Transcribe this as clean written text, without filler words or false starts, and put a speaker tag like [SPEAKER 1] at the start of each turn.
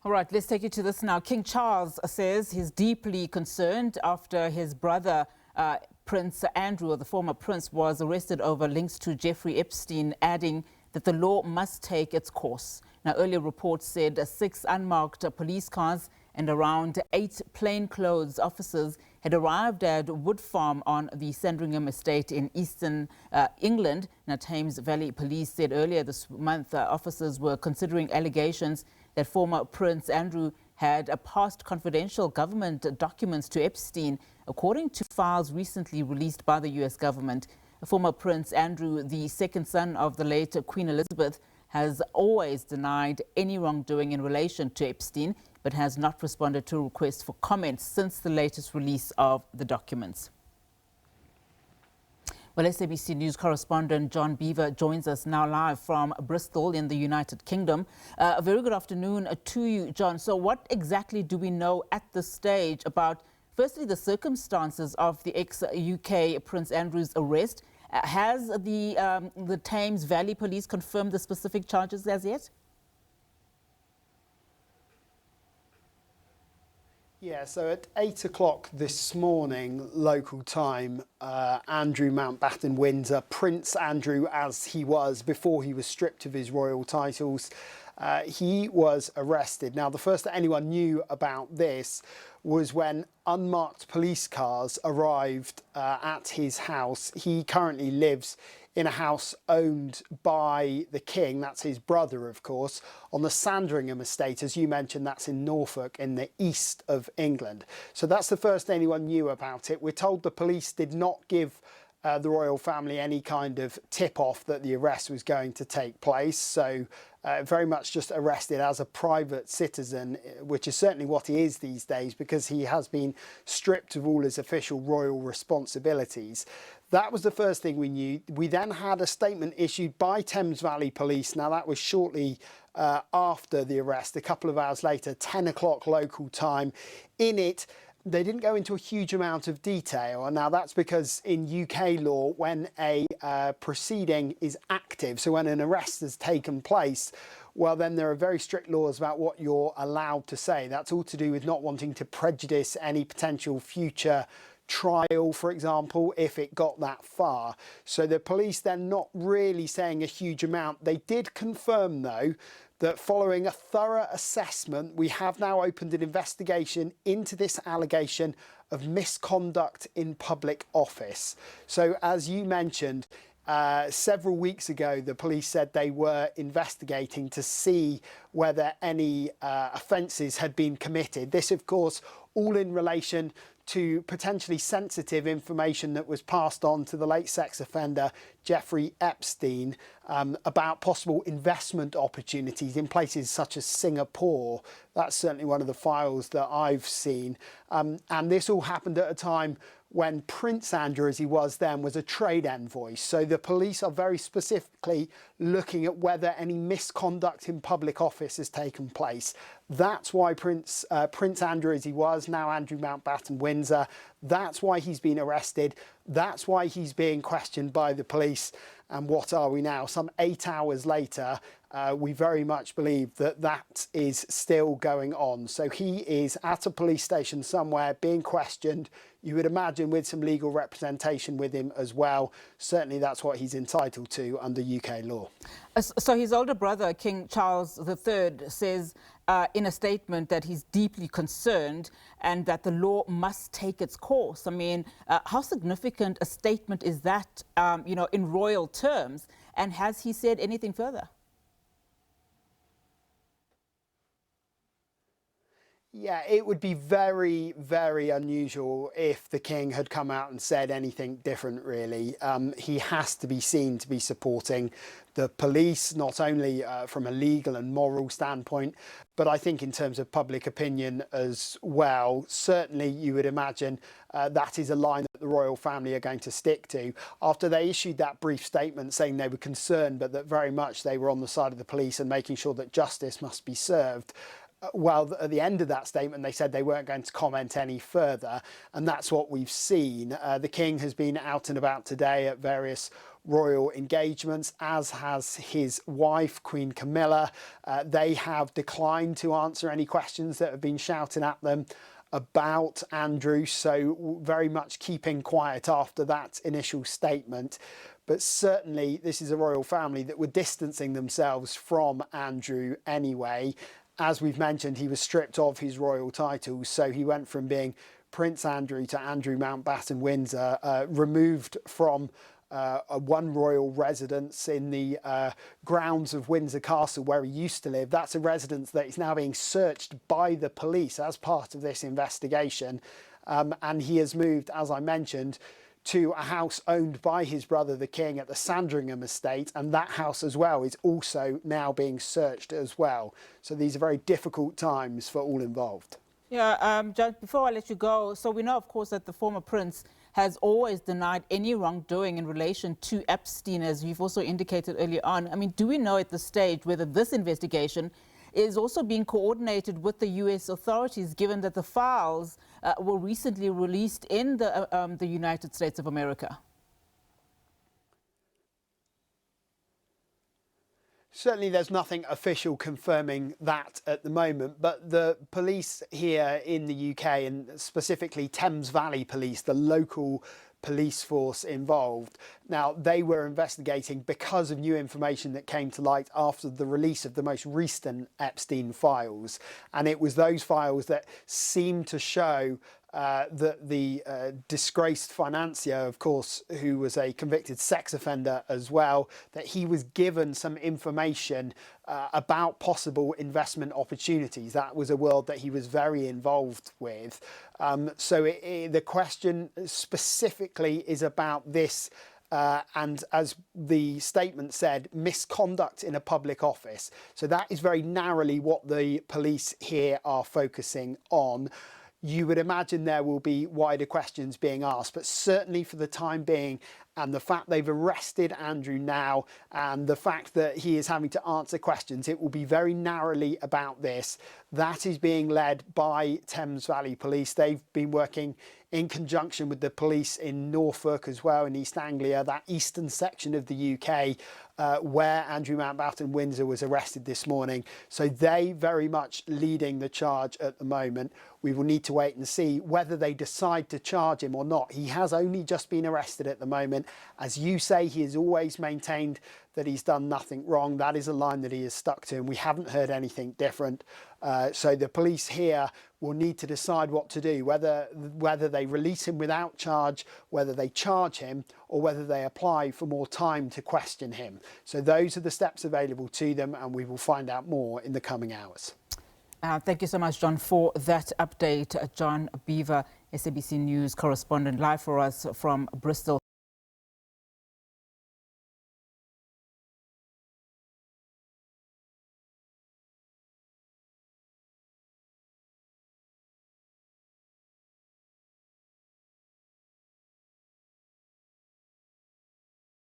[SPEAKER 1] All right, let's take you to this now. King Charles says he's deeply concerned after his brother, Prince Andrew, or the former prince, was arrested over links to Jeffrey Epstein, adding that the law must take its course. Now, earlier reports said 6 unmarked police cars and around 8 plainclothes officers had arrived at Wood Farm on the Sandringham Estate in eastern England. Now, Thames Valley Police said earlier this month officers were considering allegations that former Prince Andrew had passed confidential government documents to Epstein, according to files recently released by the US government. Former Prince Andrew, the second son of the late Queen Elizabeth, has always denied any wrongdoing in relation to Epstein, but has not responded to requests for comments since the latest release of the documents. Well, SABC News correspondent John Bevir joins us now live from Bristol in the United Kingdom. A very good afternoon to you, John. So what exactly do we know at this stage about, firstly, the circumstances of the ex-UK Prince Andrew's arrest? Has the Thames Valley Police confirmed the specific charges as yet?
[SPEAKER 2] Yeah, so at 8 o'clock this morning, local time, Andrew Mountbatten-Windsor, Prince Andrew as he was before he was stripped of his royal titles, he was arrested. Now, the first that anyone knew about this was when unmarked police cars arrived at his house. He currently lives in a house owned by the King, that's his brother, of course, on the Sandringham Estate. As you mentioned, that's in Norfolk, in the east of England. So that's the first anyone knew about it. We're told the police did not give the royal family any kind of tip-off that the arrest was going to take place. So very much just arrested as a private citizen, which is certainly what he is these days, because he has been stripped of all his official royal responsibilities. That was the first thing we knew. We then had a statement issued by Thames Valley Police. Now, that was shortly after the arrest, a couple of hours later, 10 o'clock local time. In it, they didn't go into a huge amount of detail. And now that's because in UK law, when a proceeding is active, so when an arrest has taken place, well, then there are very strict laws about what you're allowed to say. That's all to do with not wanting to prejudice any potential future trial, for example, if it got that far. So the police then not really saying a huge amount. They did confirm, though, that following a thorough assessment, we have now opened an investigation into this allegation of misconduct in public office. So as you mentioned, several weeks ago, the police said they were investigating to see whether any offences had been committed. This, of course, all in relation to potentially sensitive information that was passed on to the late sex offender Jeffrey Epstein about possible investment opportunities in places such as Singapore. That's certainly one of the files that I've seen. And this all happened at a time when Prince Andrew, as he was then, was a trade envoy. So the police are very specifically looking at whether any misconduct in public office has taken place. That's why Prince Andrew, as he was, now Andrew Mountbatten-Windsor, that's why he's been arrested. That's why he's being questioned by the police. And what are we now? Some 8 hours later, we very much believe that that is still going on. So he is at a police station somewhere being questioned. You would imagine with some legal representation with him as well. Certainly that's what he's entitled to under UK law.
[SPEAKER 1] So his older brother, King Charles III, says in a statement that he's deeply concerned and that the law must take its course. I mean, how significant a statement is that, in royal terms? And has he said anything further?
[SPEAKER 2] Yeah, it would be very, very unusual if the King had come out and said anything different, really. He has to be seen to be supporting the police, not only from a legal and moral standpoint, but I think in terms of public opinion as well. Certainly, you would imagine that is a line that the royal family are going to stick to. After they issued that brief statement saying they were concerned, but that very much they were on the side of the police and making sure that justice must be served. Well, at the end of that statement, they said they weren't going to comment any further. And that's what we've seen. The King has been out and about today at various royal engagements, as has his wife, Queen Camilla. They have declined to answer any questions that have been shouted at them about Andrew, so very much keeping quiet after that initial statement. But certainly this is a royal family that were distancing themselves from Andrew anyway. As we've mentioned, he was stripped of his royal titles, so he went from being Prince Andrew to Andrew Mountbatten-Windsor, removed from one royal residence in the grounds of Windsor Castle where he used to live. That's a residence that is now being searched by the police as part of this investigation. And he has moved, as I mentioned, to a house owned by his brother, the King, at the Sandringham Estate. And that house as well is also now being searched as well. So these are very difficult times for all involved.
[SPEAKER 1] Yeah, Judge, before I let you go, so we know, of course, that the former prince has always denied any wrongdoing in relation to Epstein, as you've also indicated earlier on. I mean, do we know at this stage whether this investigation is also being coordinated with the US authorities, given that the files were recently released in the United States of America?
[SPEAKER 2] Certainly there's nothing official confirming that at the moment, but the police here in the UK, and specifically Thames Valley Police, the local police force involved, now they were investigating because of new information that came to light after the release of the most recent Epstein files. And it was those files that seemed to show that the disgraced financier, of course, who was a convicted sex offender as well, that he was given some information about possible investment opportunities. That was a world that he was very involved with. So the question specifically is about this. And as the statement said, misconduct in a public office. So that is very narrowly what the police here are focusing on. You would imagine there will be wider questions being asked, but certainly for the time being, and the fact they've arrested Andrew now, and the fact that he is having to answer questions, it will be very narrowly about this. That is being led by Thames Valley Police. They've been working in conjunction with the police in Norfolk as well, in East Anglia, that eastern section of the UK, where Andrew Mountbatten-Windsor was arrested this morning. So they very much leading the charge at the moment. We will need to wait and see whether they decide to charge him or not. He has only just been arrested at the moment. As you say, he has always maintained that he's done nothing wrong. That is a line that he has stuck to, and we haven't heard anything different. So the police here will need to decide what to do, whether they release him without charge, whether they charge him, or whether they apply for more time to question him. So those are the steps available to them, and we will find out more in the coming hours.
[SPEAKER 1] Thank you so much, John, for that update. John Bevir, SABC News correspondent, live for us from Bristol.